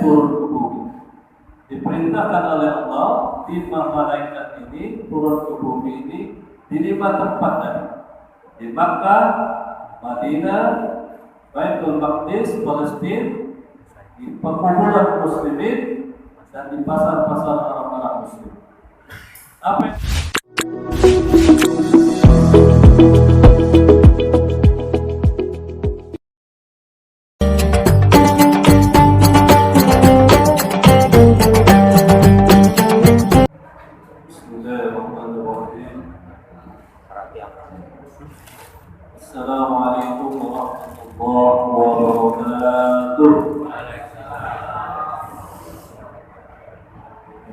turun ke bumi. Diperintahkan oleh Allah 5 malaikat ini turun ke bumi ini di 5 tempat tadi. Di Makkah, Madinah, Baitul Maqdis, Palestina, di perkumpulan muslimin dan di pasar-pasar orang-orang muslim. Apa yang Assalamualaikum warahmatullahi wabarakatuh.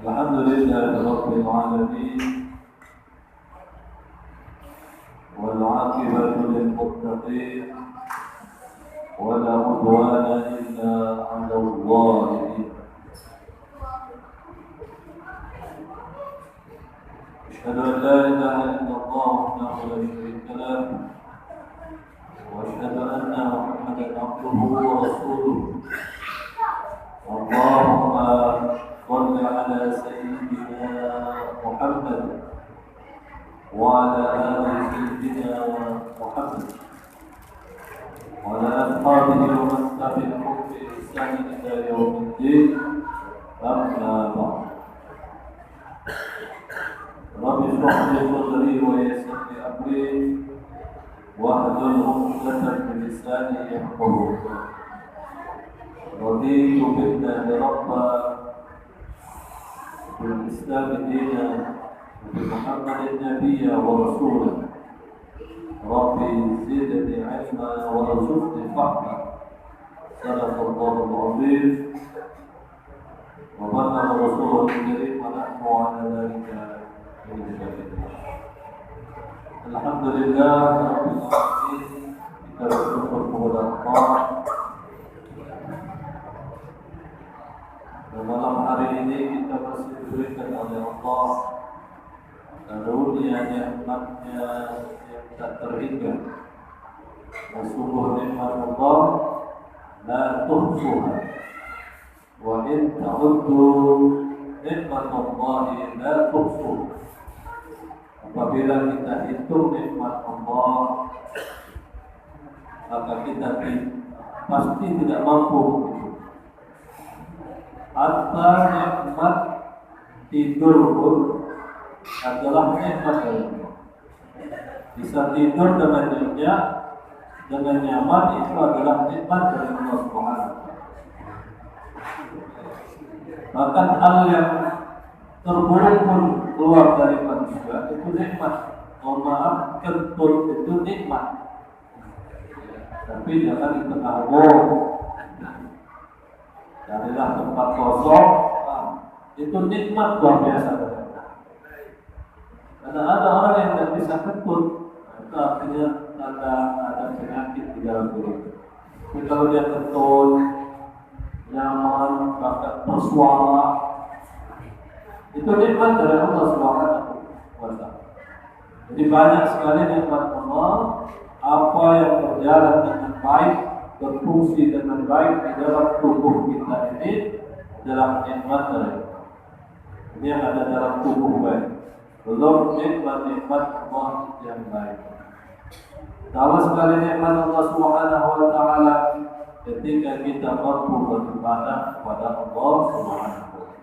Alhamdulillahirabbil alamin wal 'aqibatu lil muttaqin wa la 'udwana illa 'alal zalimin. Asyhadu an la ilaha illallah wahdahu la syarika lahu وأشهد أن محمدا عبده ورسوله. اللهم صل على سيدنا محمد وعلى آل سيدنا محمد وعلى أصحابه ومن تبعهم بإحسان إلى يوم الدين. أما بعد، رب اشرح لي صدري ويسر لي أمري واحلل عقدة من لساني يفقهوا قولي. رضيت بالله ربا وبالإسلام دينا وبمحمد نبيا ورسولا. ربي زدني علما وارزقني فهما. صدق الله العظيم وبلغ رسوله الكريم ونحن على ذلك من الشاهدين. Alhamdulillah Rabbil Alamin, kita bersyukur kepada Allah. Dan malam hari ini kita masih diberikan oleh Allah karunia nikmatnya yang tak terhingga. Sungguh nikmat Allah la tuhsuha wa in ta'uddu nikmatallahi la tuhsuha. Apabila kita hitung nikmat Allah, maka kita pasti tidak mampu menghitung. Hatta nikmat tidur pun adalah nikmat dari Allah. Bisa tidur dengan nyenyak, dengan nyaman, itu adalah nikmat dari Allah Subhanahu. Bahkan hal yang terburuk pun keluar dari manusia itu nikmat. Mohon maaf, kentut itu nikmat. Tapi jangan di tengah umum. Carilah tempat kosong. Itu nikmat luar biasa. Karena ada orang yang tidak bisa kentut, itu artinya ada penyakit di dalam diri. Tapi kalau dia kentut, nyaman, bahkan bersuara, itu nikmat dari Allah Subhanahu wa Ta'ala. Jadi banyak sekali nikmat Allah. Apa yang berjalan dengan baik, berfungsi dengan baik di dalam tubuh kita ini adalah nikmat dari Allah. Ini yang ada dalam tubuh baik. Belum nikmat-nikmat Allah yang baik. Sama sekali nikmat Allah Subhanahu wa Ta'ala ketika kita mampu beribadah kepada Allah Subhanahu wa Ta'ala.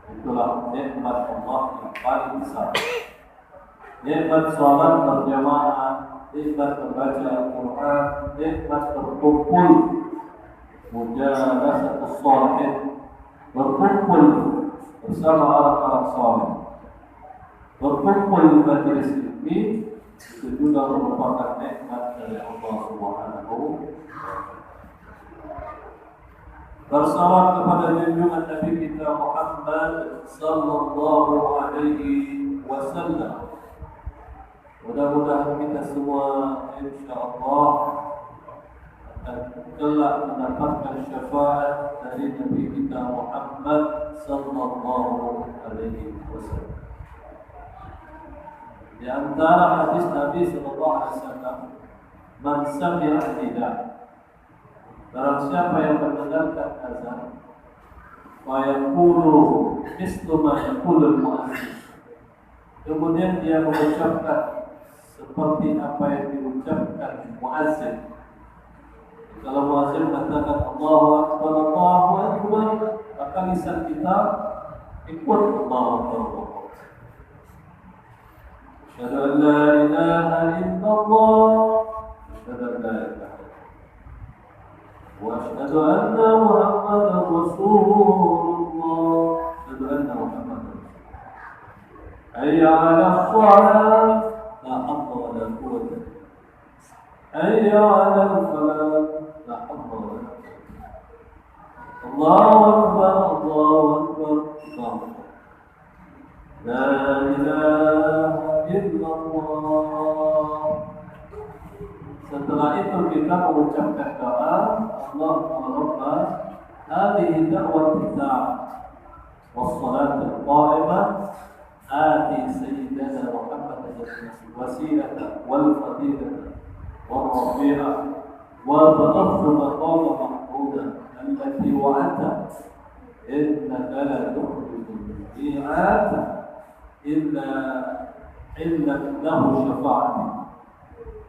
Itulah nikmat Allah yang paling besar. Nikmat salat berjamaah, nikmat membaca Al-Quran, nikmat berkumpul, mujalasatus shalihin, berkumpul bersama orang-orang saleh, berkumpul di majelis ilmi, itu juga merupakan nikmat dari Allah Subhanahu. Bersalawat kepada junjungan Nabi kita Muhammad sallallahu alaihi wasallam. Mudah-mudahan kita semua insyaallah akan kelak mendapatkan syafaat dari Nabi kita Muhammad sallallahu alaihi wasallam. Di antara hadis Nabi sallallahu alaihi wasallam, man sami'a nida, barang siapa yang mendengarkan azan, fayaqulu mislu ma yaqulul mu'adzin. Kemudian dia mengucapkan seperti apa yang diucapkan mu'adzin. Kalau mu'adzin katakan Allahu Akbar, maka lisan kita ikut Allahu Akbar. Asyhadu an la ilaha illallah, asyhadu an la ilaha illallah, wa asyhadu anna Muhammadar Rasulullah, asyhadu anna Muhammadar Rasulullah. Hayya 'alas shalah, la hawla wa la quwwata. Hayya 'alal falah, la hawla wa la quwwata. Allahu Akbar, Allahu Akbar, Allahu Akbar. La ilaha illallah. Setelah itu kita mengucapkan doa, Allahumma rabba hadhihi da'wati was-salatu al-qa'imah ati sayyidina Muhammadan wasilata wal fadilata wal rafi'ah wa ba'athu maqama mahmuda allati wa'ata innaka la tukhrijul mi'ad illa lahu syafa'ati.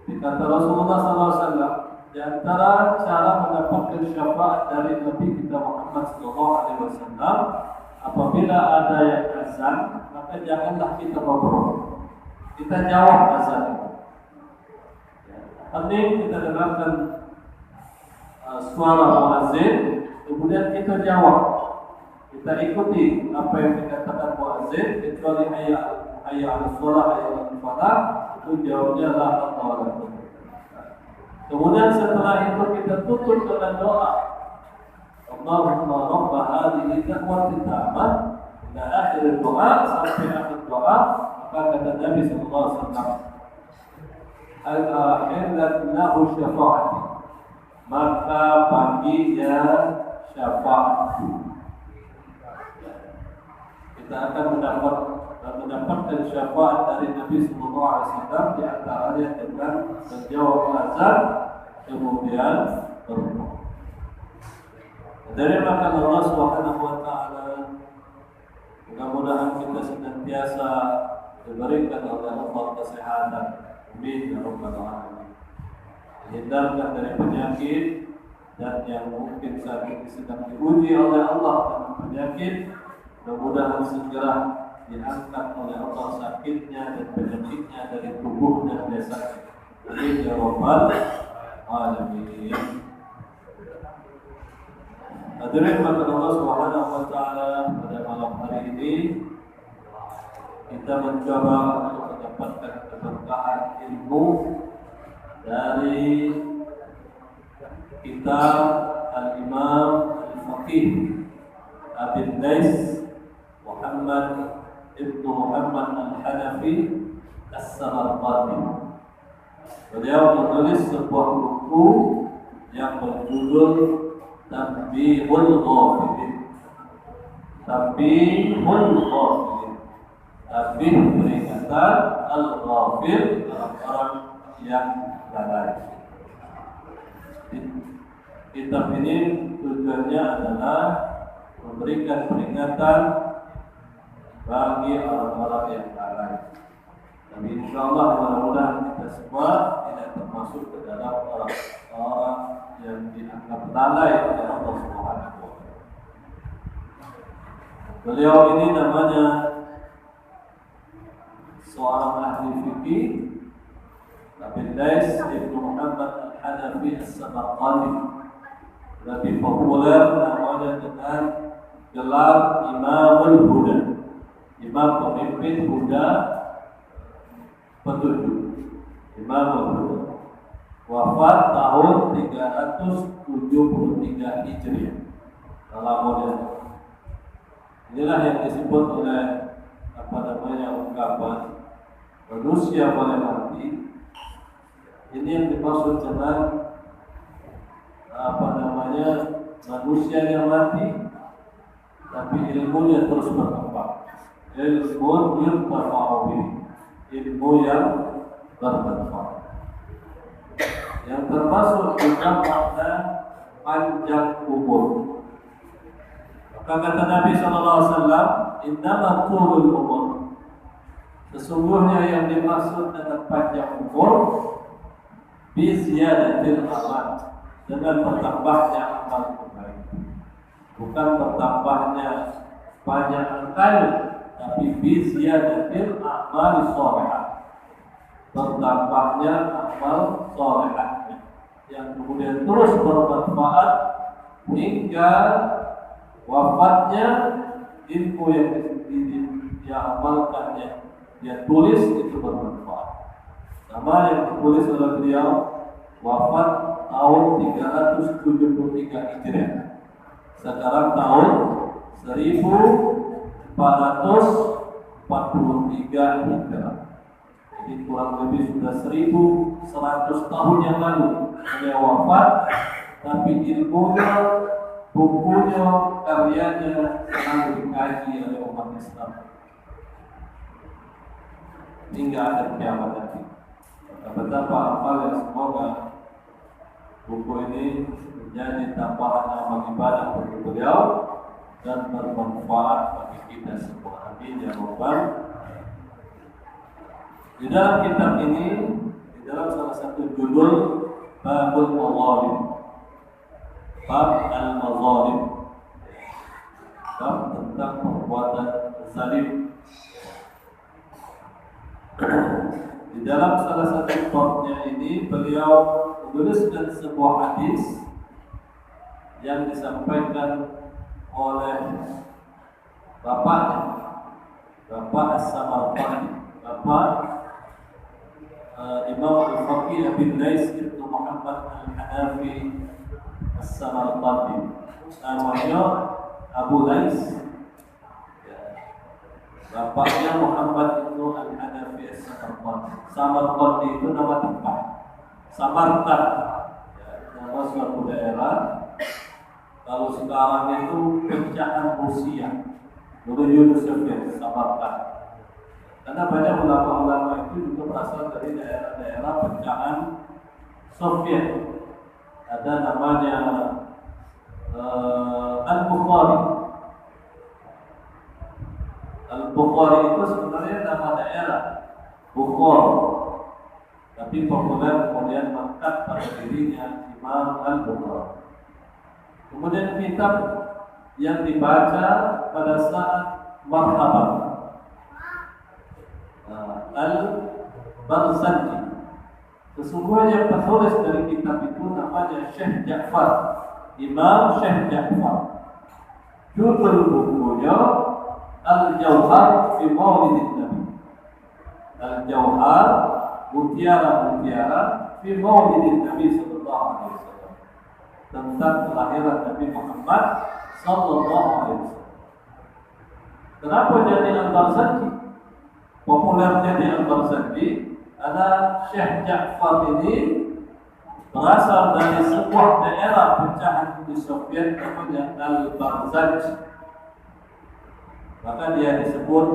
Dikata Rasulullah SAW, di antara cara mendapatkan syafaat dari Nabi kita Muhammad SAW, apabila ada yang azan, maka janganlah kita ngobrol, kita jawab azan itu. Penting kita dengarkan suara muazzin, kemudian kita jawab, kita ikuti apa yang dikatakan muazzin, kecuali hayya 'alas shalah, hayya 'alal falah, itu jawabnya la hawla wa la quwwata. Kemudian setelah itu kita tutup dengan doa, Allahumma rabba hadhihi da'wati tammah, ila akhir doa, sampai akhir doa. Maka kata Nabi sallallahu alaihi wasallam, al-akhirat lahu syafa'ati, maka baginya syafaat. Kita akan mendapatkan syafaat dari Nabi sallallahu alaihi wasallam, di antaranya dengan menjawab azan kemudian berdoa. Dari maka Allah Subhanahu wa taala, mudah-mudahan kita senantiasa diberikan oleh Allah kesehatan, amin ya rabbal alamin. Dihindarkan dari penyakit, dan yang mungkin saat ini sedang diuji oleh Allah dengan penyakit, mudah-mudahan segera diangkat oleh Allah sakitnya dan penyakitnya dari tubuh dan jasad. Amin ya rabbal alamin. Hadirin maka Allah Subhanahu wa taala, pada malam hari ini kita mencoba untuk mendapatkan keberkahan ilmu dari kitab Al-Imam Al-Faqih Abil Lais Muhammad Ibnu Muhammad Al-Hanafi As-Samarqandi. Beliau menulis sebuah buku yang berjudul Tanbihul Ghafilin. Tanbihul Ghafilin. Tanbih peringatan, al-ghafil orang yang lalai. Kitab ini tujuannya adalah memberikan peringatan bagi orang-orang yang lalai. Tapi insyaallah mudah-mudahan kita semua tidak termasuk ke dalam orang-orang yang dianggap lalai oleh Allah Subhanahu wa taala. Beliau ini namanya seorang ahli fikih, Abil Lais Ibnu Muhammad Al-Hanafi As-Samarqandi. Lebih populer namanya dengan gelar Imamul Huda, imam pemimpin Huda, petunjuk, Imamul Huda. Wafat tahun 373 Hijriah. Dalam modern. Inilah yang disebut oleh ungkapan manusia boleh mati. Ini yang dimaksud dengan manusianya mati, tapi ilmunya terus berkembang. Ilmu yurtafa'u, ilmu yang bermanfaat. Yang termasuk juga makna panjang umur. Kata Nabi SAW, innama tulul umur. Sesungguhnya yang dimaksud dengan panjang umur biziyadatil amal, dengan bertambahnya amal kebaikan. Bukan bertambahnya banyak angkanya, tapi biziyadatil amal sholihah, bertambahnya amal sholihah yang kemudian terus bermanfaat hingga wafatnya. Ilmu yang diamalkannya, dia tulis, itu bermanfaat. Sama yang ditulis oleh beliau, wafat tahun 373 Hijriah. Sekarang tahun 1443 Hijriah. Jadi kurang lebih sudah 1100 tahun yang lalu beliau wafat, tapi ilmunya, bukunya, karyanya selalu dikaji oleh umat Islam hingga akhir kiamat nanti. Betapa amal yang semoga buku ini menjadi tambahan amal ibadah bagi beliau dan bermanfaat bagi kita semua. Amin ya rabbal. Di dalam kitab ini, di dalam salah satu judul Babul Mazalim, bab al-mazalim, bab tentang perbuatan zalim. Di dalam salah satu babnya ini beliau menuliskan sebuah hadis yang disampaikan oleh bapaknya, Bapak As-Samarqandi, Bapak Imam Al-Faqih bin Lais bin Muhammad Al-Hanafi As-Samarqandi. Namanya Abu Lais. Bapaknya Muhammad bin Al-Hanafi As-Samarqandi. Samarqandi itu nama tempat. Samarkand, nama suatu daerah. Kalau sekarang itu pecahan Rusia menuju Soviet, Samarkand. Karena banyak ulama-ulama itu juga berasal dari daerah-daerah pecahan Soviet. Ada namanya Al-Bukhari. Al-Bukhari itu sebenarnya nama daerah Bukhara, tapi populer kemudian mengangkat pada dirinya Imam Al-Bukhari. Kemudian kitab yang dibaca pada saat marhaban, Al-Barzanji. Sesungguhnya penulis dari kitab itu namanya Syekh Ja'far, Imam Syekh Ja'far. Judul bukunya Al-Jauhar fi Maulidin Nabi. Al-Jauhar, mutiara-mutiara fi Maulidin Nabi sallallahu alaihi wasallam, tentang kelahiran Nabi Muhammad sallallahu alaihi wasallam. Kenapa jadi Al-Barzanji? Populer jadi Al-Barzanji karena Syekh Ja'far ini berasal dari sebuah daerah pecahan di Soviet namanya Al-Barzanj. Maka dia disebut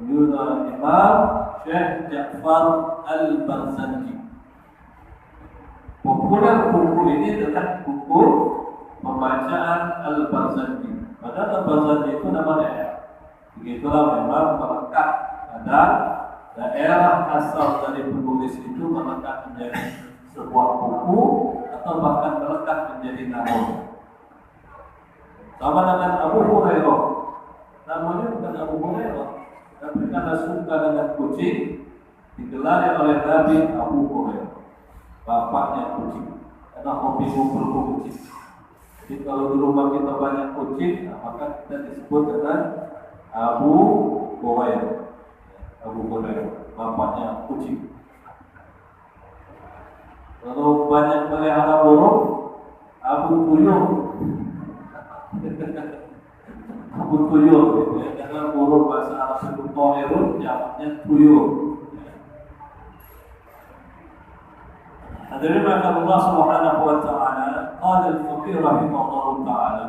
Imam Syekh Ja'far Al-Barzanji. Populer buku ini adalah buku pembacaan Al-Barzanji. Padahal Al-Barzanji itu nama daerah. Begitulah memang melekat pada daerah asal dari penulis itu, melekat menjadi sebuah buku atau bahkan melekat menjadi nama. Sama dengan Abu Hurairah. Namanya bukan Abu Hurairah, tapi karena suka dengan kucing digelar oleh Nabi Abu Hurairah, bapaknya kucing, karena hobi ngumpul kucing. Jadi kalau di rumah kita banyak kucing, maka kita disebut dengan Abu Hurairah. Abu Hurairah, bapaknya kucing. Kalau banyak melihara burung, Abu Tuyul. Abu Tuyul, gitu ya. Karena burung bahasa Arab itu toirun, jamaknya tuyul. Hadirin maka Allah Subhanahu wa taala, qala al-faqih rahimahullah taala,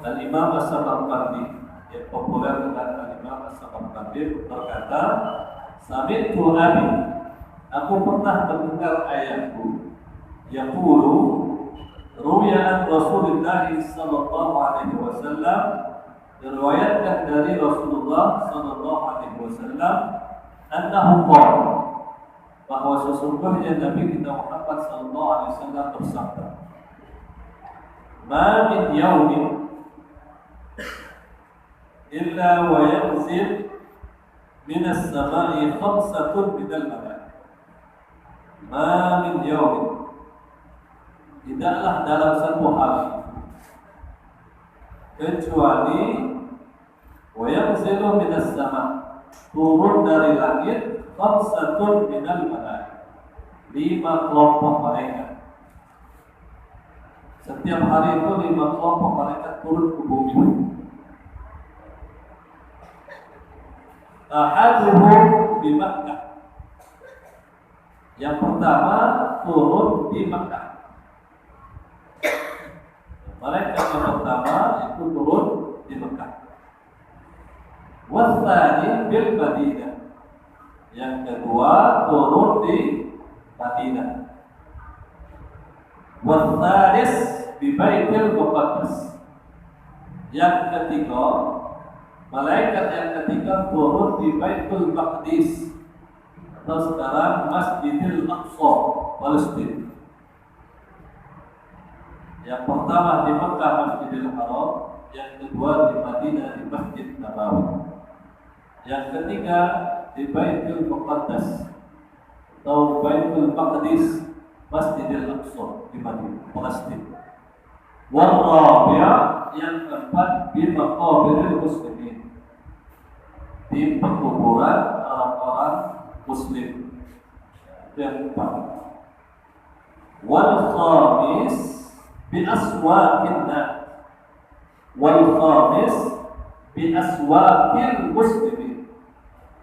Al-Imam As-Samarqandi, yang populer dengan Al-Imam As-Samarqandi, berkata, sami'tu abi, aku pernah mendengar ayahku yaqulu, Ruwiya an Rasulullah sallallahu alaihi wasallam, diriwayatkan dari Rasulullah sallallahu alaihi wasallam annahu qala, bahwa sesungguhnya Nabi kita Muhammad sallallahu alaihi wasallam bersabda, "Ma min yaumin illa wa yanzil min as-sama'i khamsatun min al-malaa'ikah." Ma min yaumin, tidaklah dalam satu hari kecuali wa yanzilu min as-sama', turun dari langit khamsatun min al-malaa'ikah, 5 kelompok malaikat. Setiap hari itu 5 kelompok malaikat turun ke bumi. Ahaduhum di Makkah. Yang pertama turun di Makkah. Malaikat yang pertama itu turun di Makkah. Wasani bil Madinah. Yang kedua turun di Madinah. Wasalis di Baitul Muqaddas. Yang ketiga, malaikat yang ketiga turun di Baitul Maqdis, atau sekarang Masjidil Aqsa, Palestina. Yang pertama di Mekah Masjidil Haram, yang kedua di Madinah di Masjid Nabawi, yang ketiga di Baitul Muqaddas atau Baitul Maqdis, Masjidil Aqsa di Madinah, Palestina. Warabi'ah, yang keempat di maqabiril muslimin, di pekuburan orang-orang muslim. Yang keempat. Wal khamis bi aswaqin nas, wal khamis bi aswaqil muslimin.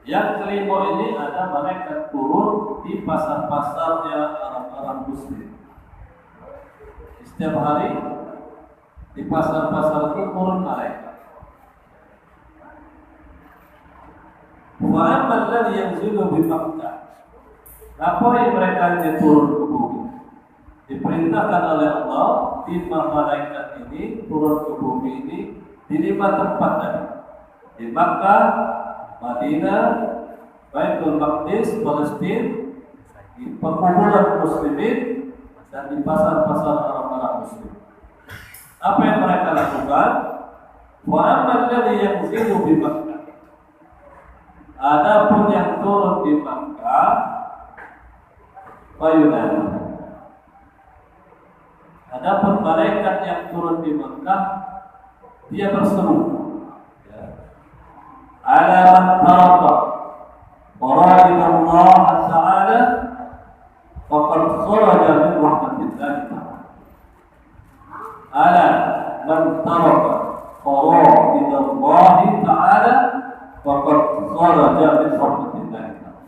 Yang kelima ini ada malaikat turun di pasar-pasarnya orang-orang muslim. Setiap hari di pasar-pasar itu turun malaikat. Wa amma alladhi yanzilu bi Makkah, apa yang mereka yang turun ke bumi, diperintahkan oleh Allah 5 malaikat ini turun ke bumi ini di 5 tempat tadi, di Makkah, Madinah, Baitul Maqdis, Palestina, di perkumpulan muslimin, dan di pasar-pasar orang-orang muslim. Apa yang mereka lakukan? Wa amma alladhi yanzilu bi Makkah, adapun yang turun di Makkah, fayunadi, adapun malaikat yang turun di Makkah, dia berseru, ala man taraka fara'id Allah Ta'ala faqad kharaja min rahmatillah Ta'ala. Ala man taraka fara'id Allah Ta'ala faqad kharaja min rahmatillah Ta'ala.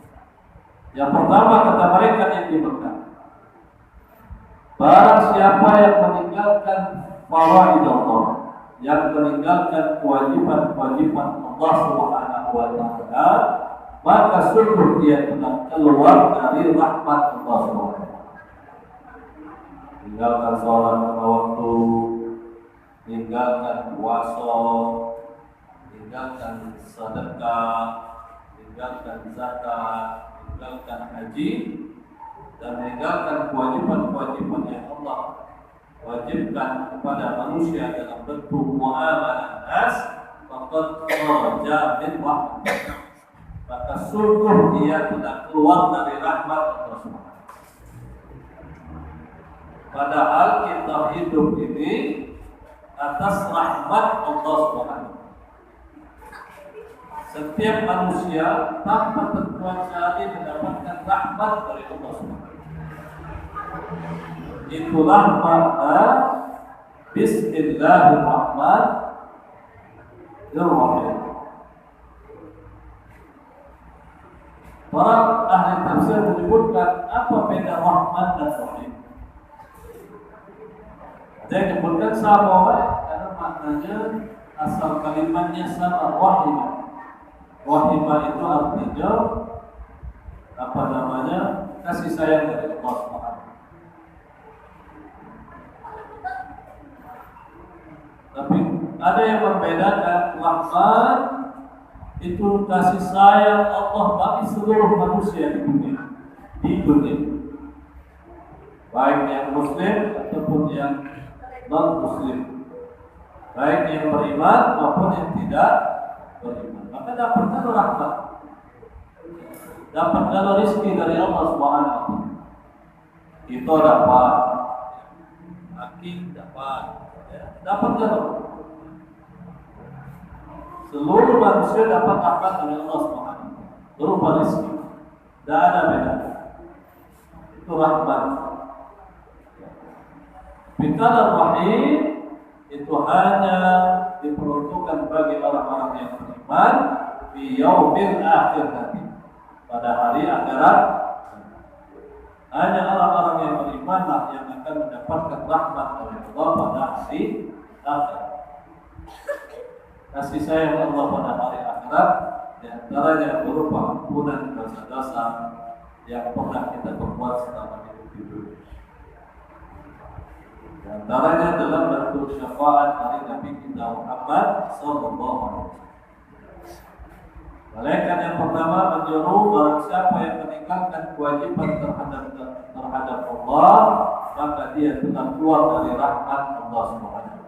Yang pertama kata malaikat yang di Mekah, barang siapa yang meninggalkan fara'id Allah, yang meninggalkan kewajiban-kewajiban Allah Subhanahu wa Ta'ala, maka sungguh dia telah keluar dari rahmat Allah Subhanahu wa Ta'ala. Tinggalkan sholat pada waktu, tinggalkan puasa, tinggalkan sedekah, tinggalkan zakat, tinggalkan haji, dan meninggalkan kewajiban-kewajiban yang Allah wajibkan kepada manusia dalam bentuk muamalah nas, faqad kharaja min rahmat, maka sungguh dia telah keluar dari rahmat Allah Subhanahu. Padahal kita hidup ini atas rahmat Allah Subhanahu. Setiap manusia tanpa terkecuali mendapatkan rahmat dari Allah Subhanahu. Itulah makna Bismillahirrahmanirrahim. Para ahli tafsir menyebutkan apa beda rahman dan rahim. Ada yang menyebutkan sama, karena maknanya asal kalimatnya sama, rahimah. Rahimah itu artinya apa namanya? Kasih sayang dari Allah Subhanahu. Ada yang membedakan Rahman itu kasih sayang Allah bagi seluruh manusia di dunia. Baik yang Muslim ataupun yang non-Muslim, baik yang beriman maupun yang tidak beriman. Maka dapatkan rahmat, dapatkan rezeki dari Allah Subhanahu. Itu dapat, hakim dapat, dapatkan. Seluruh manusia dapat rahmat dari Allah Subhanahu berupa rezeki. Tidak ada beda. Itu rahmat. Bikadar rahim itu hanya diperuntukkan bagi orang-orang yang beriman di yaumil akhir nanti, pada hari akhirat. Hanya orang-orang yang beriman lah yang akan mendapatkan rahmat dari Allah pada hari akhir. Kasih sayang Allah pada hari akhirat di antaranya berupa ampunan dosa-dosa yang pernah kita perbuat selama hidup di dunia. Di antaranya dalam bentuk syafaat dari Nabi kita Muhammad sallallahu alaihi wasallam. Malaikat yang pertama menyuruh barang siapa yang meninggalkan kewajiban terhadap Allah, maka dia telah keluar dari rahmat Allah Subhanahu.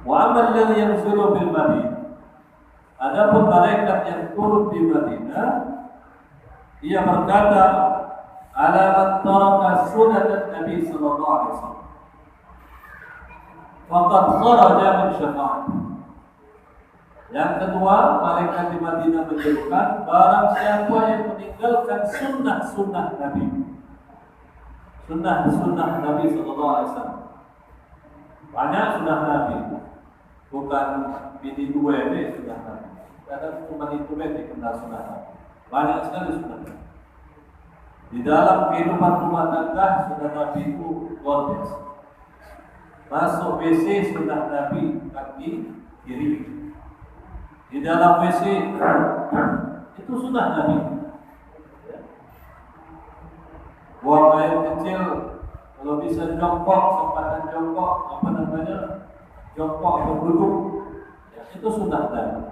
Wa amal alladhi yanzilu bil Madinah. Adapun malaikat yang turun di Madinah, ia berkata, ala man taraka sunnat Nabi sallallahu alaihi wasallam faqad kharaja min syafa'ah. Yang kedua, malaikat di Madinah menjelaskan barang siapa yang meninggalkan sunnah Nabi, sunnah Nabi sallallahu alaihi wasallam. Banyak sunnah Nabi, bukan bini dua ini sunnah Nabi. Kadang cuma itu yang dikenal sunnah Nabi. Banyak sekali sunnah Nabi. Di dalam kehidupan rumah tangga sunnah Nabi itu luar biasa. Masuk WC sunnah Nabi kaki kiri. Di dalam WC itu sunnah Nabi. Buang air kecil, kalau bisa jongkok, sempatan jongkok, jongkok atau duduk, ya, itu sunnah Nabi.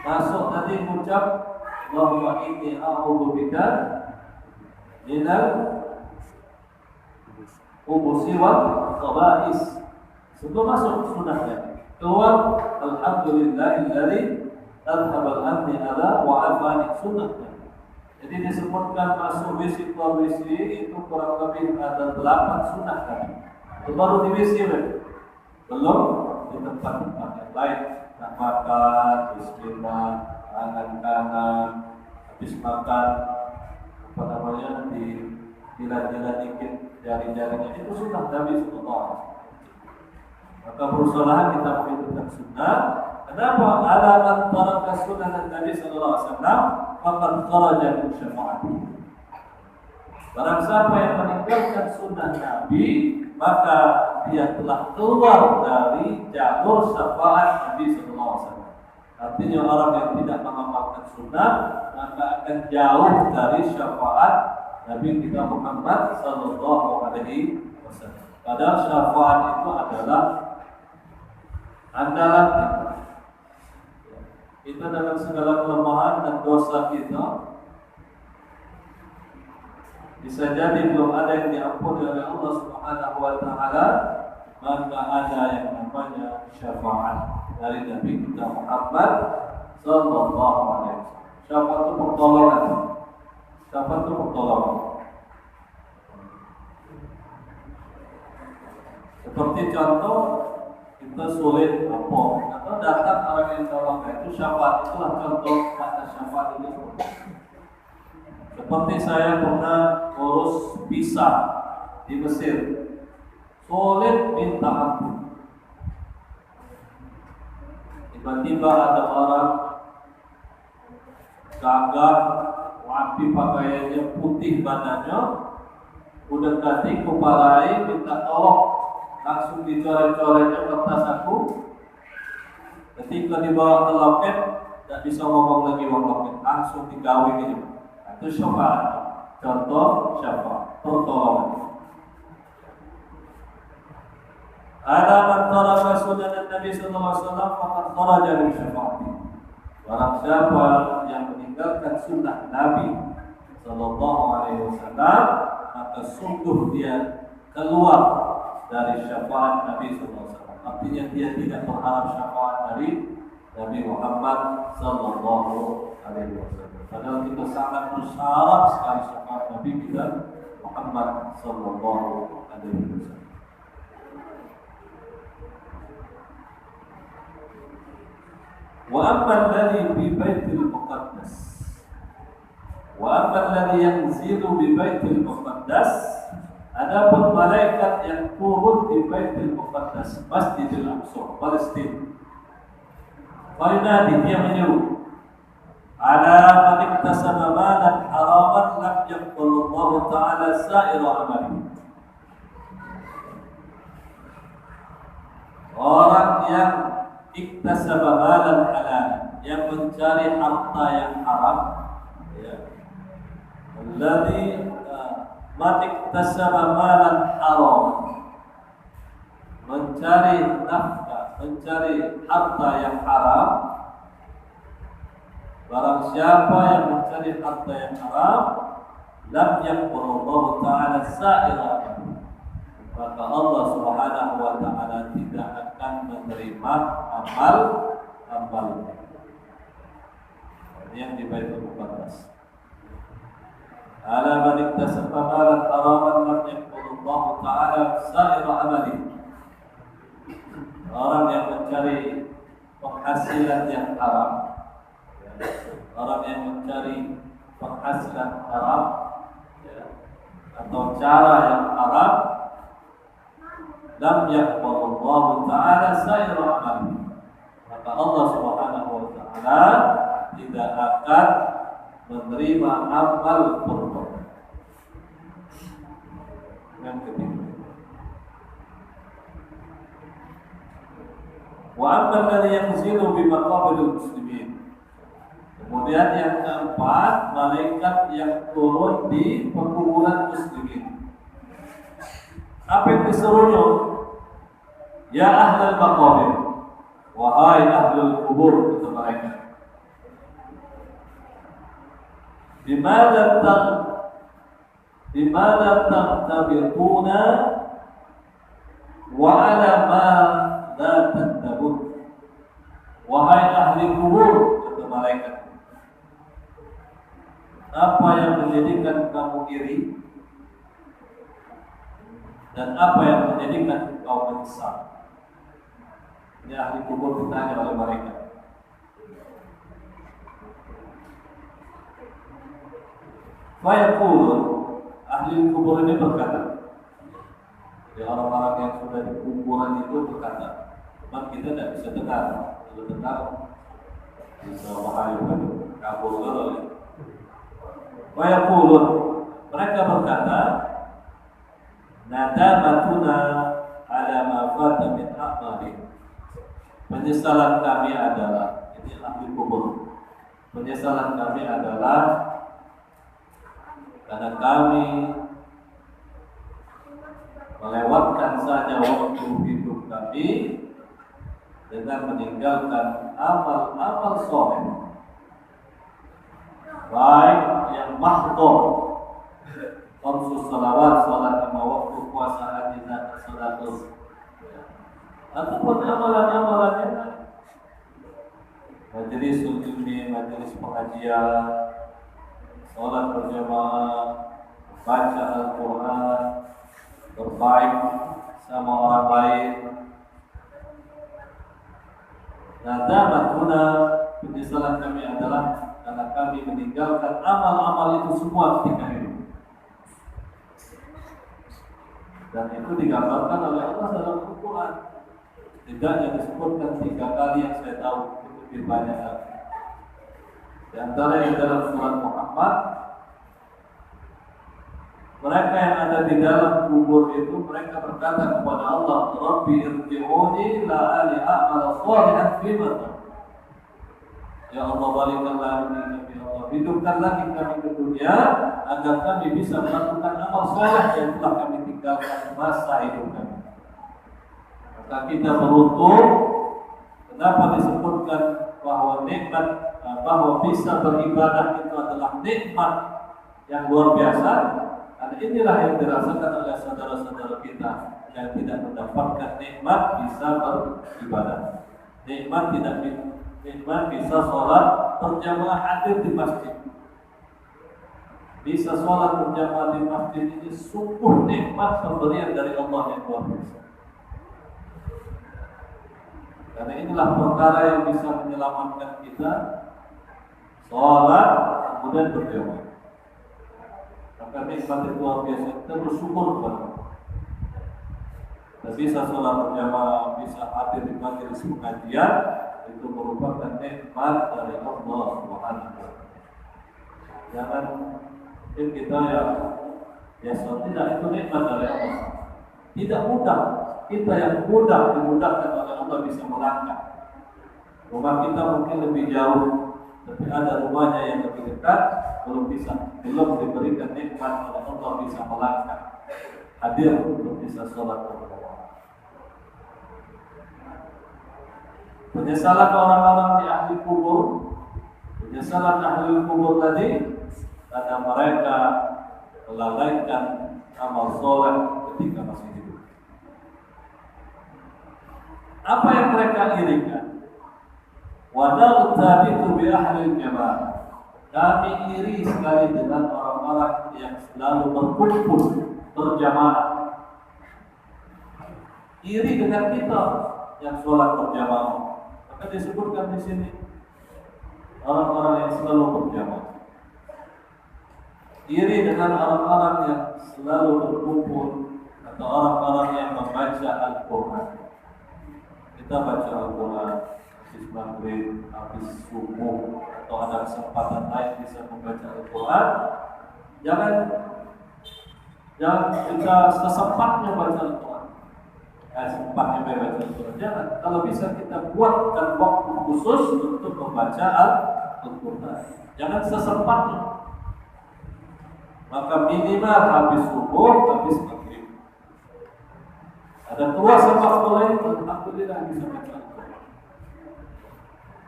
Masuk tadi mengucap Allahumma inni a'udzubika minal khubuthi wal khaba'is. Sebelum masuk sunnah Nabi. Keluar alhamdulillahilladzi adhabal anni ala wa afani sunnah. Jadi disebutkan masuk WC keluar WC itu kurang lebih ada 8 sunnah Nabi. Itu baru di WC belum di tempat-tempat yang lain. Nak makan, bismillah, tangan kanan, habis makan di jilat-jilat dikit jari-jarinya, itu sunnah Nabi sallallahu alaihi wasallam. Maka berusaha kita menghidupkan sunnah. Kenapa? Ala man taraka sunnah Nabi sallallahu alaihi wasallam faqad kharaja min syafa'ati. Barang siapa yang meninggalkan sunnah Nabi, maka dia telah keluar dari jalur syafaat Nabi sallallahu alaihi wasallam. Artinya orang yang tidak mengamalkan sunnah maka akan jauh dari syafaat Nabi kita Muhammad sallallahu alaihi wasallam. Padahal syafaat itu adalah andalan kita dalam segala kelemahan dan dosa kita. Bisa jadi belum ada yang diampuni oleh Allah Subhanahu wa taala, maka ada yang namanya syafaat dari Nabi kita Muhammad sallallahu alaihi wasallam. Syafaat itu pertolongan. Syafaat itu pertolongan. Seperti contoh, kita sulit apa atau datang orang yang tolong, itu syafaat. Itulah contoh kata syafaat itu. Seperti saya pernah urus visa di Mesir, sulit minta ampun. Tiba-tiba ada orang gagah, rapi pakaiannya, putih badannya, udah kasih kepalai, minta tolong, langsung dicoret-coretnya kertas aku. Ketika dibawa ke loket, tidak bisa ngomong lagi loket, langsung digawe gitu. Itu syafaat, contoh syafaat, pertolongan. Ada man taraka sunnah Nabi sallallahu alaihi wasallam faqad kharaja min syafaati. Barang siapa yang meninggalkan sunnah Nabi sallallahu alaihi wasallam, maka sungguh dia keluar dari syafaat Nabi sallallahu alaihi wasallam. Artinya dia tidak berharap syafaat dari Nabi Muhammad sallallahu alaihi wasallam. Padahal kita sangat berharap sekali syafaat Nabi kita Muhammad sallallahu alaihi wasallam. وأما الذي في بيت المقدس وأما الذي ينزل ببيت المقدس adapun malaikat yang turun di Baitul Muqaddas Masjidil Aqsa Palestina fainadi dia menyeru ala man iktasaba malan haraman lam yaqbalullahu ta'ala sa'ira amali. Orang yang iktasaba malan halal, yang mencari harta yang haram, ya. Alladhi man iktasaba malan haram, mencari nafkah, mencari harta yang haram. Barang siapa yang mencari harta yang haram, lam yaqbalullahu ta'ala sa'ira, maka Allah Subhanahu wa ta'ala tidak akan menerima amal yang di Baitul Muqaddas. Ala man iktasaba malan haraman lam yaqbalullahu ta'ala sa'ira amali. Orang yang mencari penghasilan yang haram, orang yang mencari penghasilan haram, atau cara yang haram, lam yaqbalullahu ta'ala sa'ira amali, maka Allah Subhanahu wa ta'ala tidak akan menerima amal perbuatan. Yang ketiga, wa amma alladhi yanzilu bi maqabiril muslimin. Kemudian yang keempat, malaikat yang turun di pekuburan muslimin. Apa yang disuruhnya? Ya ahlal maqabir, wahai ahlul kubur, kata malaikat. Bimada taqtabiruna wa ala ma la tandabun. Wahai ahli kubur, kata malaikat, apa yang menjadikan kamu iri dan apa yang menjadikan kau menyesal? Ini ahli kubur ditanya oleh mereka. Fayaqulun, ahli kubur ini berkata, ya, orang-orang yang sudah di kuburan itu berkata, cuma kita tidak bisa dengar. Kalau dengar bisa bahaya, kabur dulu. Fayaqulun, mereka berkata, nadamatuna ala ma fata min a'mali. Penyesalan kami adalah, ini ahli kubur, penyesalan kami adalah karena kami melewatkan saja waktu hidup kami dengan meninggalkan amal-amal soleh, baik yang mahdhur, khamsus salawat, salat lima waktu, puasa, haji, zakat, sedekah, ataupun amalan-amalan yang lain, majelis ilmi, majelis pengajian, salat berjamaah, baca Al-Quran, berbaik sama orang lain. Nadamatuna, penyesalan kami adalah karena kami meninggalkan amal-amal itu semua ketika hidup. Dan itu digambarkan oleh Allah dalam Al-Quran. Tidaknya disebutkan 3 kali yang saya tahu, itu lebih banyak lagi. Di antara yang dalam surat Muhammad, mereka yang ada di dalam kubur itu, mereka berkata kepada Allah, Rabbi irji'uni la'ali a'mal shalihan fima. Ya Allah, balikkanlah kami, ya Allah, hidupkan lagi kami ke dunia agar kami bisa melakukan amal saleh yang telah kami tinggalkan masa hidup kami. maka kita beruntung. Kenapa disebutkan bahwa nikmat, bahwa bisa beribadah itu adalah nikmat yang luar biasa? Karena inilah yang dirasakan oleh saudara-saudara kita yang tidak mendapatkan nikmat bisa beribadah, nikmat bisa sholat berjamaah hadir di masjid, bisa sholat berjamaah di masjid. Ini sungguh nikmat pemberian dari Allah yang luar biasa. Karena inilah perkara yang bisa menyelamatkan kita, sholat kemudian berjamaah. Maka nikmat itu luar biasa, kita bersyukur kepada Allah. Dan bisa sholat berjamaah, bisa hadir di majelis pengajian, itu merupakan nikmat dari Allah Subhanahu wa Ta'ala. Jangan kita tidak, itu nikmat dari Allah. Tidak mudah, kita yang mudah dimudahkan oleh Allah bisa melangkah. Rumah kita mungkin lebih jauh, tapi ada rumahnya yang lebih dekat, belum diberikan nikmat oleh Allah bisa melangkah, hadir untuk bisa sholat berjamaah. Penyesalan orang-orang di ahli kubur, penyesalan ahli kubur tadi, karena mereka melalaikan amal soleh ketika masih hidup. Apa yang mereka irikan? Wadal tabitu bi ahli jamaah. Kami iri sekali dengan orang-orang yang selalu berkumpul berjamaah. Iri dengan kita yang sholat berjamaah. Maka disebutkan di sini orang-orang yang selalu berjamaah. Iri dengan orang-orang yang selalu berkumpul atau orang-orang yang membaca Al-Quran. Kita baca Al-Quran habis maghrib, habis subuh, atau ada kesempatan lain bisa membaca Al-Quran. Jangan kita sesempatnya baca Al-Quran. Sempatnya baca Al-Quran. Jangan. Kalau bisa kita buatkan waktu khusus untuk membaca Al-Quran. Jangan sesempatnya. Maka minimal habis subuh, habis maghrib. Ada keluar sepak bola itu, alhamdulillah bisa baca Al-Quran.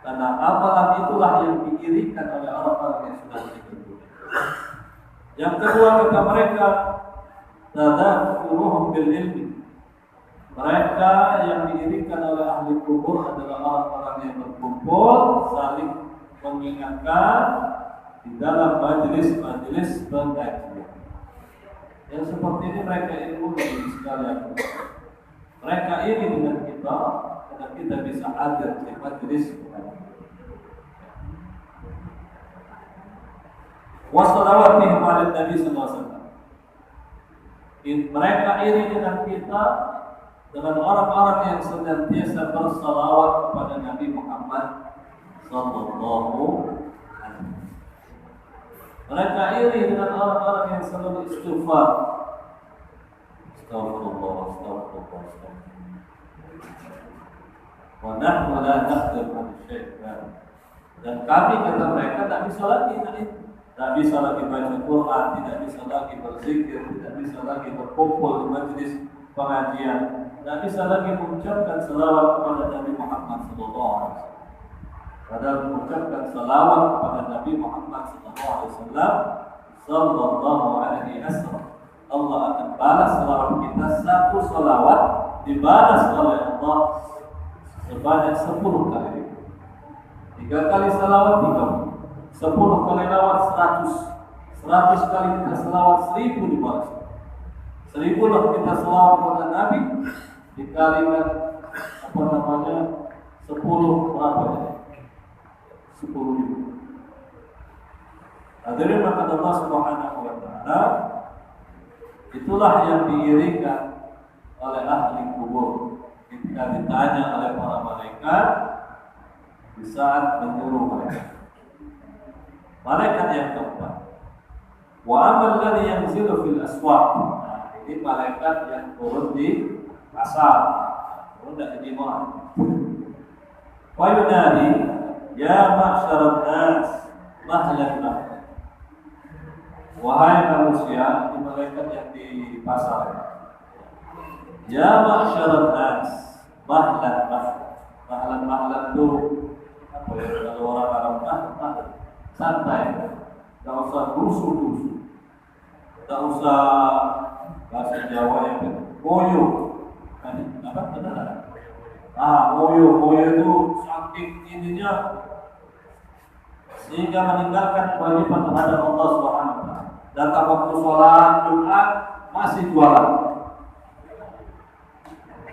Karena amalan itulah yang diirikan oleh orang-orang yang sudah meninggal. Yang kedua kata mereka, tadakkuruhum bil ilmi. Mereka yang diirikan oleh ahli kubur adalah orang-orang yang berkumpul saling mengingatkan di dalam majelis-majelis pengajian. Yang seperti ini mereka ilmu lebih sekalian. Mereka iri dengan kita karena kita bisa hadir di majelis pengajian. Wassalawatihim ala Nabi sallallahu alaihi wasallam. Mereka iri dengan kita, dengan orang-orang yang senantiasa bersalawat kepada Nabi Muhammad sallallahu alaihi wasallam. Mereka iri dengan orang-orang yang selalu istighfar. Astagfirullah, astagfirullah, astagfirullah. Wa nahnu la naqdir an syai'an. Dan kami kata mereka tak bisa lagi tak bisa lagi baca Quran, tidak bisa lagi berzikir, tidak bisa lagi berkumpul di majelis pengajian, tidak bisa lagi mengucapkan selawat kepada Nabi Muhammad sallallahu alaihi wasallam. Padahal mengucapkan selawat kepada Nabi Muhammad sallallahu alaihi wasallam, Allah akan balas selawat kita. Satu selawat dibalas oleh Allah sebanyak 10 kali. 3 kali selawat 30, 10 kali selawat 100, 100 kali kita selawat 1000 dibalas. 1000 lah kita selawat kepada Nabi dikalikan 10 berapa ya? 10.000. Hadirin maka Allah Subhanahu wa Ta'ala, itulah yang diirikan oleh ahli kubur ketika ditanya oleh para malaikat di saat menyuruh mereka. Malaikat yang keempat, wa amal ladzi yanzilu fil aswaq. Nah, ini malaikat yang turun di pasar, turun di mall. Wa yunadi ya ma'syaral nas mahlan lakum. Wahai manusia, ini malaikat yang di pasar. Ya ma'syaral nas, mahlan itu apa ya, kalau orang Arab mahlan santai, nggak usah rusuh, nggak usah bahasa Jawa yang koyo, kan apa benar? Koyo itu saking ininya sehingga meninggalkan kewajiban terhadap Allah Subhanahu wa taala. Datang waktu sholat Jumat masih jualan.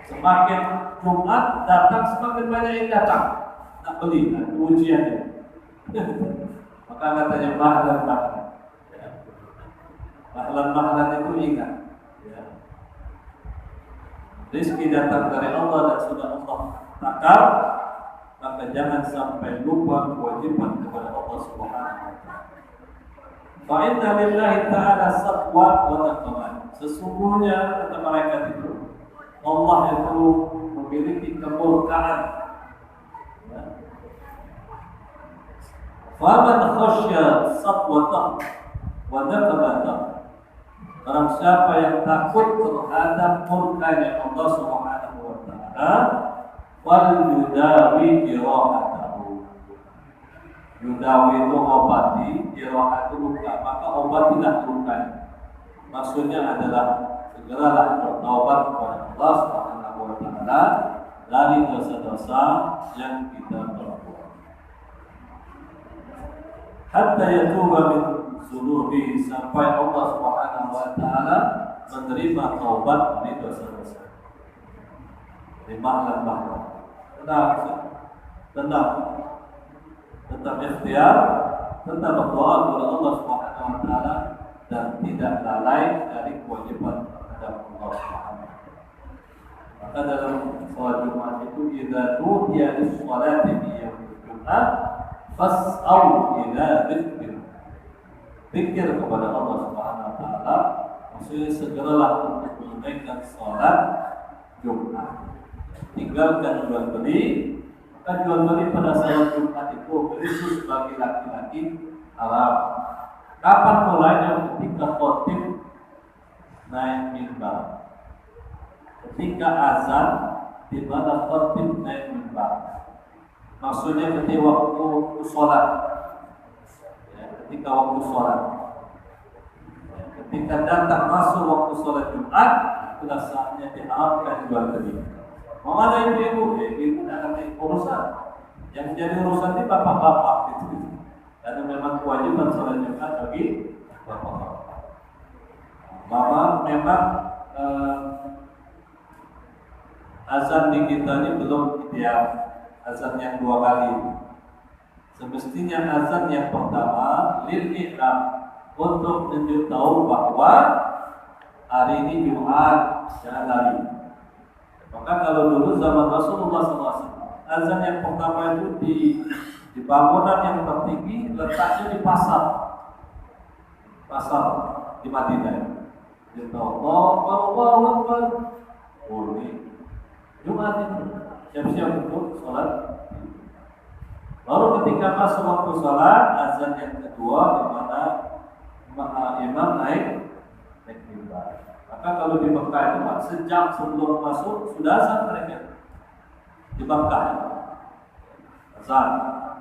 Semakin Jumat datang semakin banyak yang datang. Tak beli, itu ujiannya. Maka katanya mahlan itu ingat. Ya. Rizki datang dari Allah dan sudah Allah takar, maka jangan sampai lupa kewajiban kepada Allah Subhanahu wa taala. Fa inna lillahi ta'ala satwa wa taqwan. Sesungguhnya kata mereka itu Allah itu memiliki kemurkaan. Faman khasya satwatah wa taqwatah. Barang siapa yang takut terhadap murkanya Allah Subhanahu wa taala, wal yudawi jirahatahu. Yudawi itu obati, jirah itu luka, maka obatilah lukanya. Maksudnya adalah segeralah bertaubat kepada Allah Subhanahu wa taala dari dosa-dosa yang kita perbuat. Hatta yatuba min dzunubi, sampai Allah Subhanahu wa taala menerima taubat dari dosa-dosa. Mahlan. Tenang, tetap ikhtiar, tetap berdoa kepada Allah Subhanahu wa taala dan tidak lalai dari kewajiban terhadap Allah Subhanahu wa taala. Maka dalam salat Jumat itu idza nudiya lis-shalati fi yaumil Jumat fas'au ila dzikr. Zikir kepada Allah Subhanahu wa taala, maksudnya segeralah untuk menunaikan salat Jumat. Tinggalkan jual beli. Maka jual beli pada salat Jumat itu khusus bagi laki-laki haram. Kapan mulainya? Ketika khotib naik mimbar, ketika azan di mana khotib naik mimbar. Maksudnya ketika waktu sholat, ya, ketika waktu sholat, ya, ketika datang masuk waktu sholat Jumat, itulah saatnya diharamkan jual beli. Mana ibu-ibu? Ibu akan urusan. Yang jadi urusan ini bapak-bapak gitu. Karena memang kewajiban sholat Jumat bagi bapak-bapak. Bapak memang azan di kita ini belum ideal. Azan yang 2 kali. Semestinya azan yang pertama lil ihram, untuk menunjukkan bahwa hari ini Jumat, jangan lari. Maka kalau dulu zaman Rasulullah SAW, azan yang pertama itu di bangunan yang tertinggi, letaknya di pasar di Madinah. Jadi Allahu Akbar. Boleh. Jumat itu siap-siap untuk sholat. Lalu ketika masuk waktu sholat, azan yang kedua di mana imam naik mimbar. Maka kalau di Mekah itu sejam sebelum masuk sudah azan mereka di Mekah. Azan.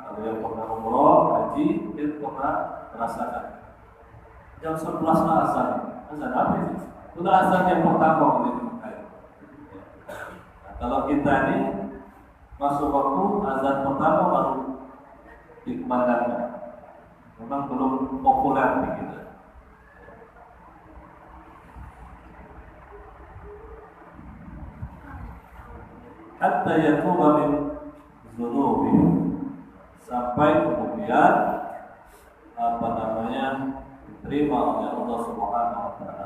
Kalau yang pernah umroh, haji, dia pernah merasakan. Jam 11 azan. Azan apa itu? Sudah azan yang pertama di Mekah. Nah, kalau kita ini masuk waktu azan pertama baru dikumandangkan. Memang belum populer begitu. Hatta yatuba min dzunubi, sampai kemudian diterima oleh Allah Subhanahu wa taala.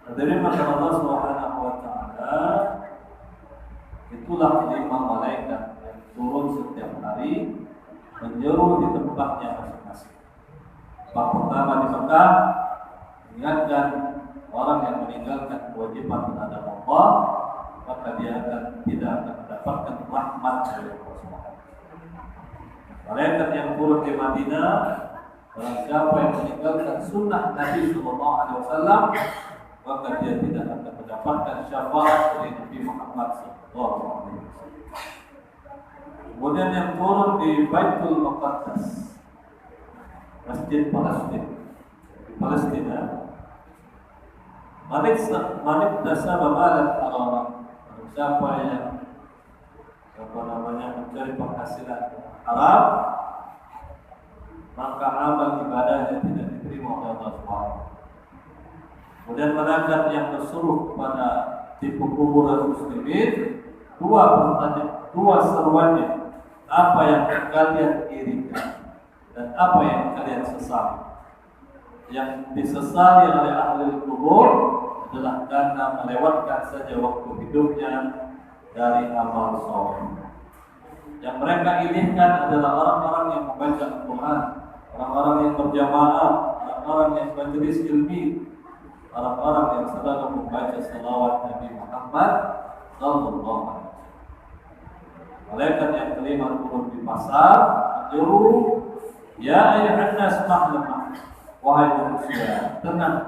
Diterima oleh Allah Subhanahu wa taala, itulah 5 malaikat yang turun setiap hari menyeru di tempatnya masing-masing. Bab pertama di Mekah mengingatkan orang yang meninggalkan kewajiban terhadap Allah, maka dia tidak akan mendapatkan rahmat dari Allah Subhanahu. Malaikat yang turun di Madinah, barang siapa yang meninggalkan sunnah Nabi Sallallahu Alaihi Wasallam, maka dia tidak akan mendapatkan syafaat dari Nabi Muhammad SAW. Kemudian yang turun di Baitul Muqaddas, Masjid Palestina, di Palestina. Malik tasabab al-haram, siapa yang mencari penghasilan haram, maka amal ibadahnya tidak diterima oleh Allah SWT. Kemudian malaikat yang bersuruh kepada di kuburan muslimin, dua seruannya, apa yang kalian irikan dan apa yang kalian sesali. Yang disesali oleh ahli kubur adalah karena melewatkan saja waktu hidupnya dari amal soleh. Yang mereka inginkan adalah orang-orang yang membaca Al-Quran, orang-orang yang berjamaah, orang-orang yang majelis ilmi, orang-orang yang selalu membaca salawat Nabi Muhammad sallallahu alaihi wasallam. Malaikat yang kelima turun di pasar, menyeru, ya ayuhan nas mahlam, wahai manusia, tenang.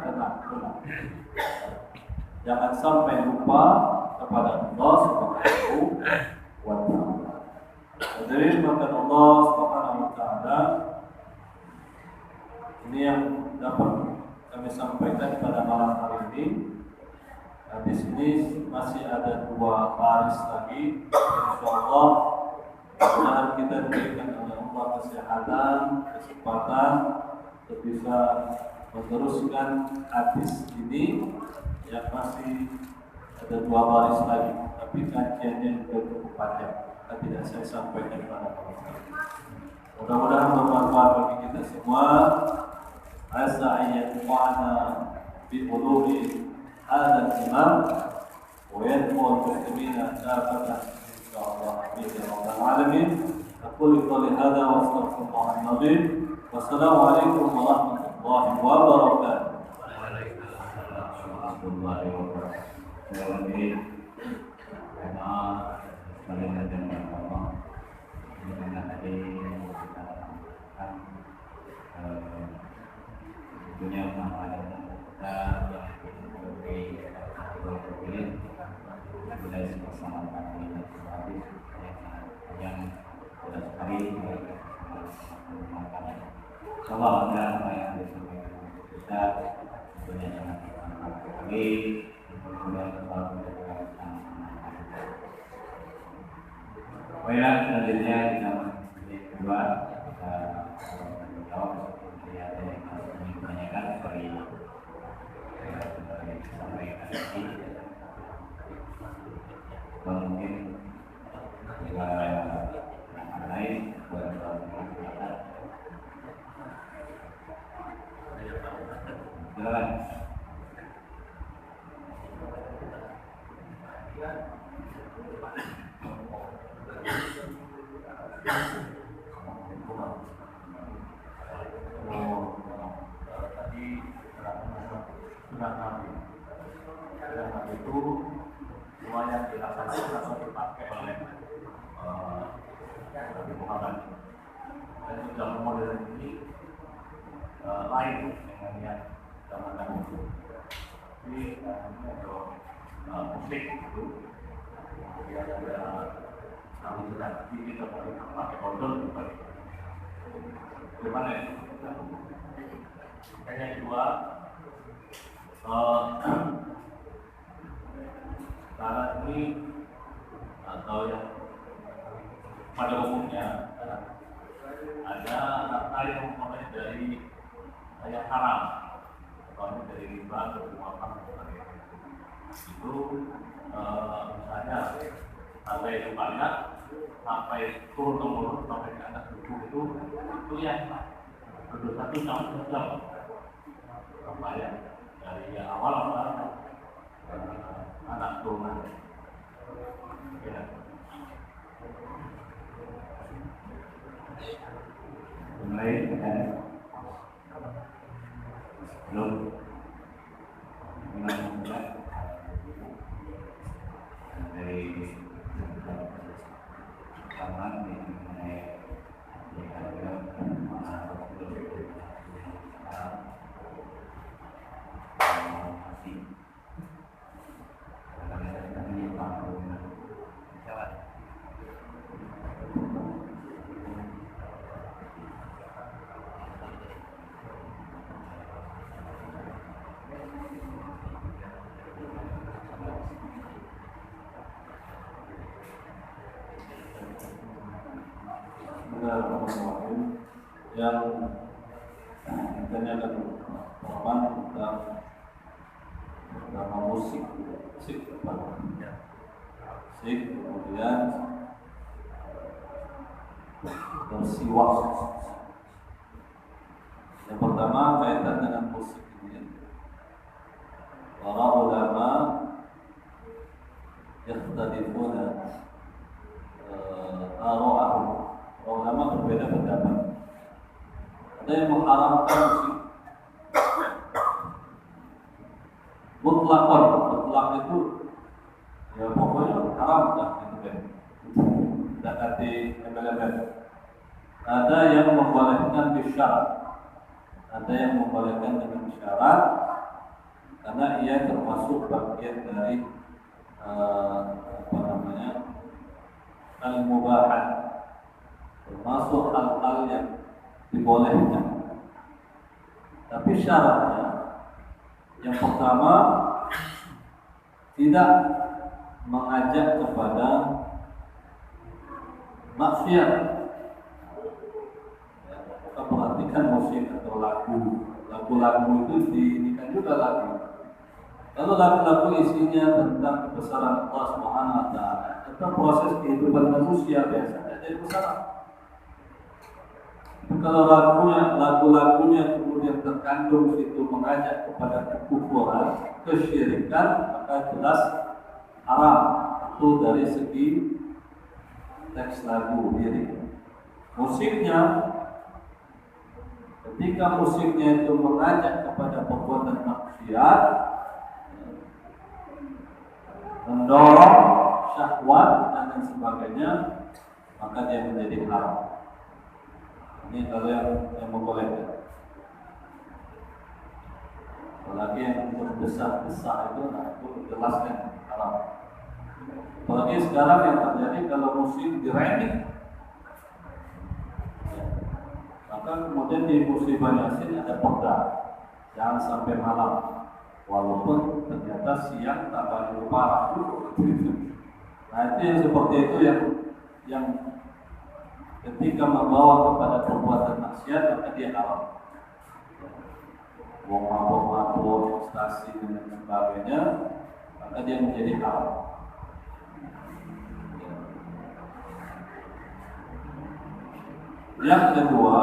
Jangan sampai lupa kepada Allah Subhanahu wa Ta'ala. Hadirin maka Allah Subhanahu wa Ta'ala, ini yang dapat kami sampaikan pada malam hari ini. Di sini masih ada 2 baris lagi. Insyaallah mudah-mudahan kita diberikan oleh Allah kesehatan, kesempatan untuk bisa meneruskan hadis ini yang masih ada 2 baris lagi, tapi kajiannya juga cukup panjang. Tidak saya sampaikan pada teman-teman. Mudah-mudahan bermanfaat bagi kita semua. Asa ayat wa'ana bi ulumi hadal imam wa yadmul muslimina kafatan insyaallah amin ya rabbal alamin. Aqulu qawli hadha wa astaghfirullahal azim. Wassalamualaikum warahmatullahi wabarakatuh. Warahmatullahi wabarakatuh. Karena dengan Allah dengan hari kita lakukan tentunya mengamalkan kita sebagai mulai bersama kami yang jelas sekali menggunakan Allah ada apa yang disampaikan kita tentunya jangan kami kemudian selalu baiklah, selanjutnya kita yang kedua kita menjawab seperti ada yang ingin ditanyakan dari sampaikan tadi. Mungkin juga yang lain buat masyarakat. Silakan. Tadi itu semua yang dilaksanakan atau dipakai oleh Nabi Muhammad dan dalam model ini lain dengan yang zaman dahulu. Jadi musik itu dia ada kami sudah kita pakai kontrol bagaimana ya? Yang kedua, cara ini atau yang pada umumnya ada kata yang mulai dari yang haram atau dari riba atau apa itu misalnya sampai itu banyak sampai turun temurun sampai ke anak cucu itu yang berdosa itu sama sampai dari awal anak turunan. Ya. Mulai belum dari taman mengenai Bismillahirrahmanirrahim. Yang ditanyakan pertama tentang musik, musik, kemudian bersiwak. Yang pertama kaitan dengan musik ini, para ulama yakhtalifuna ara'ahum. Para ulama berbeda pendapat. Ada yang mengharamkan musik mutlakon. Mutlak itu ya pokoknya haram lah gitu kan. Tidak ada embel-embel. Ada yang membolehkan bisyarat, ada yang membolehkan dengan syarat, karena ia termasuk bagian dari al-mubahat, termasuk hal-hal yang dibolehkan. Tapi syaratnya yang pertama tidak mengajak kepada maksiat. Kita perhatikan musik atau lagu itu dinikahi juga lagu. Kalau lagu-lagu isinya tentang kebesaran Allah Subhanahu wa taala, atau proses kehidupan manusia biasa jadi besar. Kalau lagu-lagunya kemudian terkandung situ mengajak kepada kekufuran, kesyirikan, maka jelas haram. Itu dari segi teks lagu diri. Musiknya, ketika musiknya itu mengajak kepada perbuatan maksiat, mendorong syahwat dan lain sebagainya, maka dia menjadi haram. Ini kalau yang membolehkan. Apalagi yang berdesah-desah itu, nah itu jelaskan haram. Apalagi sekarang yang terjadi kalau musik diremix, ya, maka kemudian di musibah Yasin ada perda, jangan sampai malam, walaupun ternyata siang tambah parah dulu. Nah itu yang seperti itu yang ketika membawa kepada perbuatan maksiat, maka dia haram. Mabuk-mabuk, ekstasi dan sebagainya, maka dia menjadi haram. Yang kedua,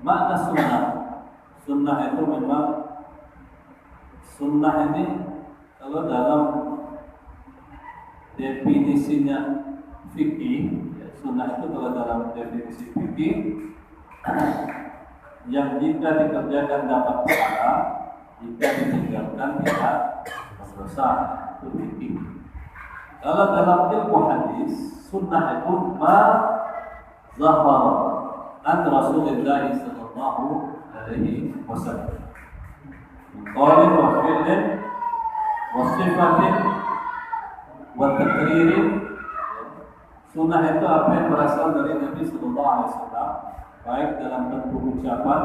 makna sunnah. Sunnah itu memang, sunnah ini kalau dalam definisinya fikih, sunnah itu kalau dalam definisi fikih yang jika dikerjakan dapat pahala, jika ditinggalkan tidak berdosa. Itu fikih. Kalau dalam ilmu hadis, sunnah itu ma zahara an Rasulullah sallallahu alaihi wasallam. Qaulin wa fi'lin wa sifatin wa takririn. Sunnah itu apa yang berasal dari Nabi sallallahu alaihi wasallam, baik dalam bentuk ucapan,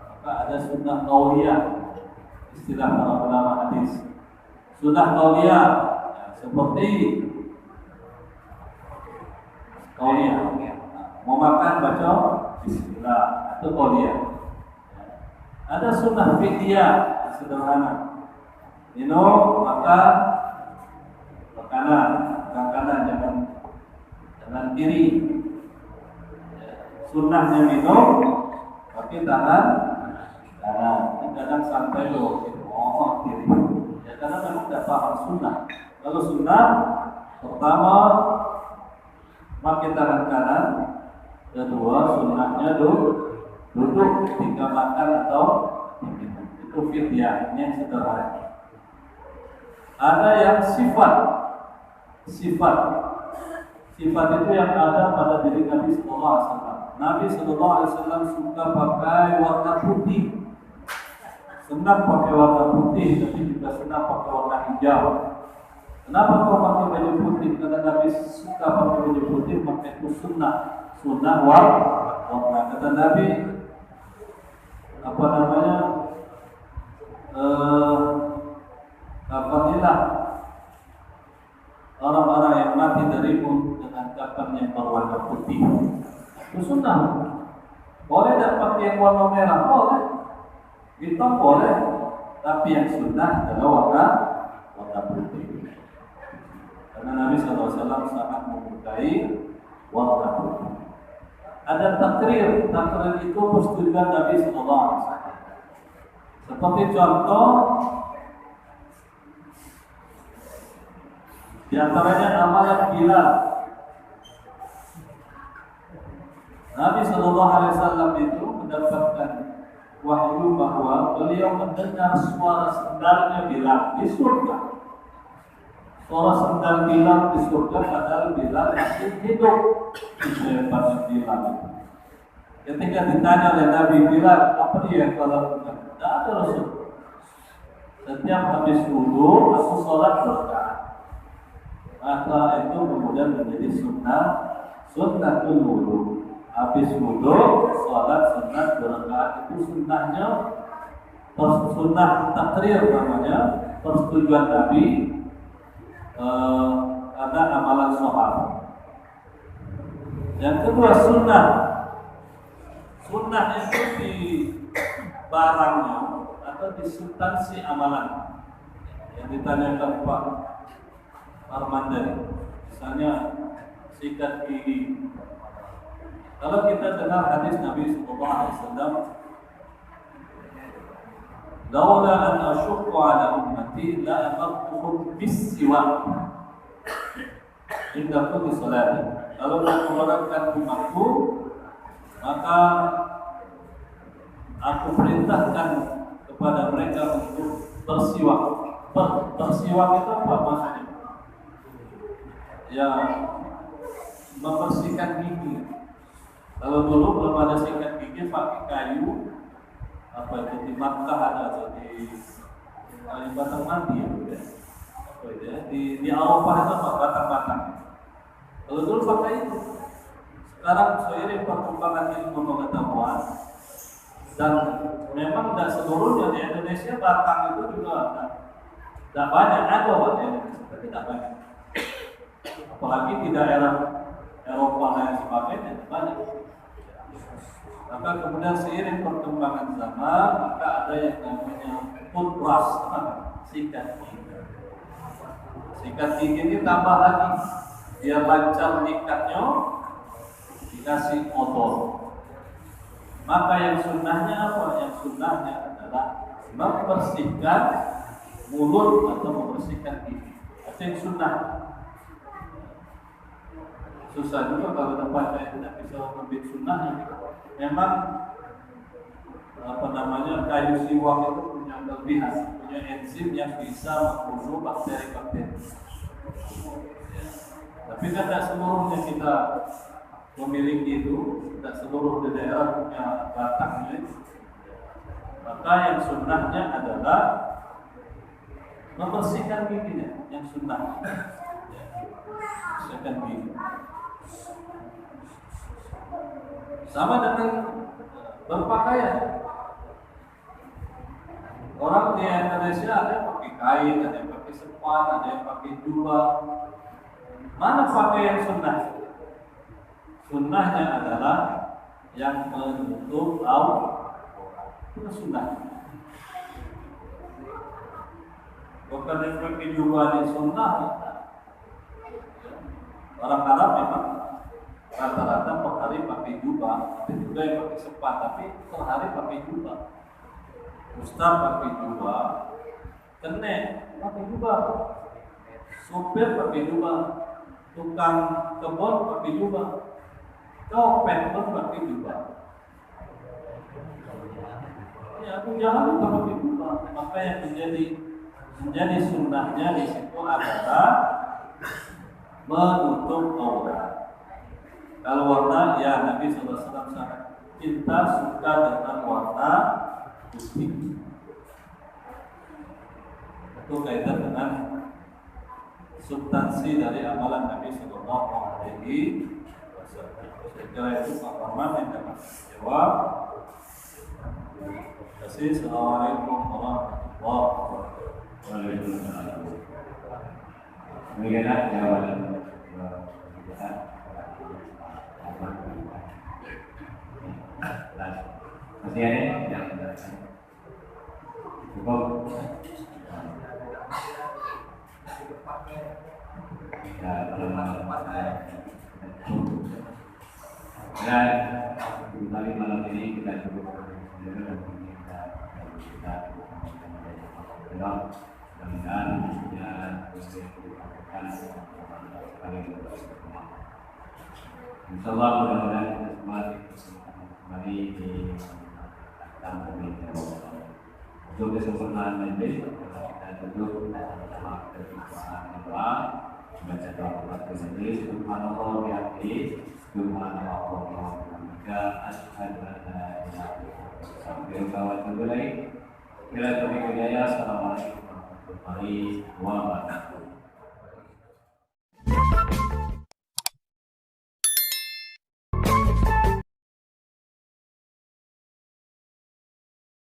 maka ada sunnah qauliyah, istilah para ulama hadis. Sunnah qauliyah ya, seperti qauliyah, mau makan baca bismillah, itu qauliyah. Ada sunnah fi'liyah sederhana, minum makan makanan, jangan kiri. Sunnahnya minum pakai tangan kanan, kadang santai loh, kiri. Ya karena memang tidak paham sunnah. Kalau sunnah pertama pakai tangan kanan, kedua sunnahnya duduk ketika makan atau minum. Itu fidyah, ini yang sederhana. Ada yang sifat itu yang ada pada diri Nabi Sallallahu Alaihi Wasallam. Nabi Sallallahu Alaihi Wasallam suka pakai warna putih, senang pakai warna putih, tapi juga senang pakai warna hijau. Kenapa kau pakai baju putih? Karena Nabi suka pakai baju putih, maka itu sunnah warna. Kata Nabi, kafanilah orang-orang yang mati darimu dengan kapan yang berwarna putih. Itu sunnah. Boleh tak pakai yang warna merah? Boleh. Hitam boleh. Tapi yang sunnah adalah warna putih. Karena Nabi SAW sangat menyukai warna putih. Ada takrir itu persetujuan Nabi SAW. Seperti contoh, di antaranya amalan Bilal. Nabi SAW itu mendapatkan wahyu bahwa beliau mendengar suara sendalnya Bilal di surga. Suara sendal Bilal di surga padahal Bilal masih hidup. Itu hebatnya Bilal. Ketika ditanya oleh Nabi Bilal, apa dia yang kau lakukan? Tidak ada Rasul. Setiap habis wudu, aku sholat surga. Maka itu kemudian menjadi sunnatul wudu. Habis wudu, sholat sunat berakaat itu sunnahnya, sunnah takrir namanya, persetujuan Nabi ada amalan sahabat. Yang kedua sunnah itu di barangnya atau di substansi amalan yang ditanyakan Pak Arman tadi. Misalnya sikat gigi. Kalau kita dengar hadis Nabi SAW, "Laula an asyqa 'ala ummati la amartuhum bis-siwak inda kulli salat." Kalau aku memberatkan umatku, maka aku perintahkan kepada mereka untuk bersiwak. Bersiwak itu apa maksudnya? Ya, membersihkan gigi. Kalau dulu belum ada sikat gigi pakai kayu, apa itu di Makkah atau di batang mandi ya, apa itu ya, di Arafah itu apa batang-batang. Kalau dulu pakai itu. Sekarang seiring perkembangan ilmu pengetahuan dan memang tidak seluruhnya di Indonesia batang itu juga tidak banyak, ada di Indonesia tapi tidak banyak. Apalagi di daerah Eropa dan sebagainya banyak. Maka kemudian seiring perkembangan zaman, maka ada yang namanya foot brush, sikat gigi. Sikat gigi ini tambah lagi, biar lancar nikatnya, dikasih odol. Maka yang sunnahnya apa? Yang sunnahnya adalah membersihkan mulut atau membersihkan gigi. Itu yang sunnah. Susah juga kalau tempatnya tidak bisa membit sunnahnya. Memang kayu siwak itu punya kelebihan, punya enzim yang bisa membunuh bakteri-bakteri. Tapi kan tidak seluruhnya kita memiliki itu, tidak seluruh di daerah punya batangnya. Maka yang sunnahnya adalah membersihkan giginya, yang sunnah. Membersihkan gigi. Sama dengan berpakaian. Orang di Indonesia ada yang pakai kain, ada yang pakai sepan, ada yang pakai jubah. Mana pakaian sunnah? Sunnahnya adalah yang menutup aurat. Itu sunnah. Bukan yang pakai jubah di sunnah. Orang Arab memang rata-rata per hari pakai jubah, ada juga yang pakai sepan, tapi per hari pakai jubah. Ustaz pakai jubah, kenek pakai jubah, supir pakai jubah, tukang kebun pakai jubah, copet pun pakai jubah. Ya, Abu Jahal juga pakai jubah. Maka yang menjadi sunnahnya di situ adalah menutup aurat. Kalau warna, ya Nabi SAW sangat cinta, suka dengan warna putih. Itu kaitan dengan substansi dari amalan Nabi SAW. Saya kira itu Pak Rahman yang dapat jawab. Terima kasih. Assalamualaikum warahmatullahi wabarakatuh. Waalaikumsalam. Bagaimana jawaban? Masih ada yang cukup. Dan kembali malam ini kita cukup dan kita mudah-mudahan ya dilakukan sekali insyaallah mudah-mudahan kita semua kembali di dalam ini untuk kesempurnaan majlis kita duduk sama-sama berdoa membaca doa majlis subhanallah bihamdihi subhanallah wa bihamdika asyhadu an la ilaha illallah wa atubu ilaik. Assalamualaikum warahmatullahi wabarakatuh.